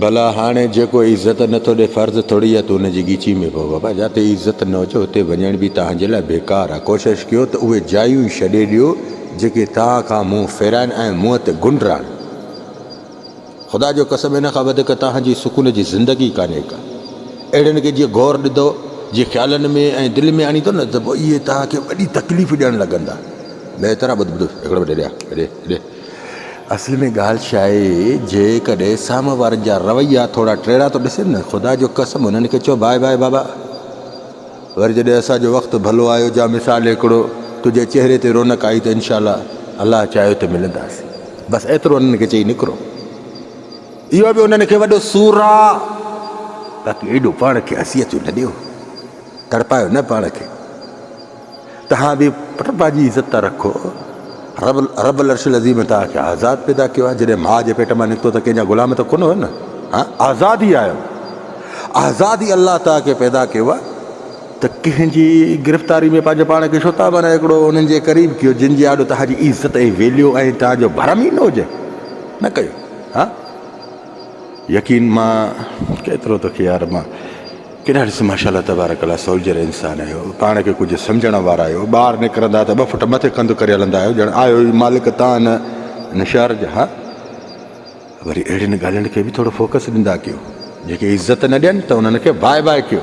भला हाणे जेको इज़त नथो ॾे फ़र्ज़ु थोरी आहे त उनजी ॻीची में पोइ बाबा जिते इज़त न हुजे हुते वञण बि तव्हांजे लाइ बेकार आहे। कोशिशि कयो त उहे जायूं छॾे ॾियो जेके तव्हां खां मुंहुं फेराइनि ऐं मुंहं ते गुंडराइनि। ख़ुदा जो कसम इन खां वधीक तव्हांजी सुकून जी ज़िंदगी कान्हे का। अहिड़नि खे जीअं गौर ॾिधो जीअं ख़्यालनि में ऐं दिलि में आणींदो न त पोइ इहे तव्हांखे वॾी तकलीफ़ ॾियणु लॻंदा। बहितर आहे ॿुध हिकिड़ो मिंट हेॾे असल में ॻाल्हि छा आहे, जेकॾहिं साम्हूं वारनि जा रवैया थोरा टेड़ा थो ॾिसनि न, ख़ुदा जो कसम उन्हनि खे चओ बाए बाए बाबा। वरी जॾहिं असांजो वक़्तु भलो आयो जा मिसाल हिकिड़ो तुंहिंजे चहिरे ते रौनक आई त इनशा अलाह चाहियो त मिलंदासीं। बसि एतिरो उन्हनि खे चई निकिरो। इहो बि उन्हनि खे वॾो सूर आहे। बाक़ी एॾो पाण खे हसियतूं न ॾियो, तड़पायो न पाण खे। तव्हां बि पुट पंहिंजी इज़त था रखो। रब अर्शल अज़ीम तव्हांखे आज़ादु पैदा कयो आहे। जॾहिं माउ जे पेट मां निकितो त कंहिंजा ग़ुलाम त कोन हुयो न, हा आज़ादु ई आहियो। आज़ादु ई अलाह तव्हांखे पैदा कयो आहे त कंहिंजी गिरफ़्तारी में पंहिंजे पाण खे छो था माना हिकिड़ो उन्हनि जे क़रीब कयो जिन जे आॾो तव्हांजी इज़त ऐं वैल्यू ऐं तव्हांजो भरम ई न हुजे, न कयो। हा यकीन मां केतिरो तोखे यार मां केॾा ॾिस माशाल्लाह तबारक अल्लाह सोल्जर इंसान आहियो, पाण खे कुझु सम्झण वारा आहियो। ॿाहिरि निकिरंदा त 2 फुट मथे कंधु करे हलंदा आहियो, ॼण आयो ई मालिक तव्हां न शहर जा। हा वरी अहिड़ियुनि ॻाल्हियुनि खे बि थोरो फोकस ॾींदा कयो। जेके इज़त न ॾियनि त उन्हनि खे बाए बाए कयो।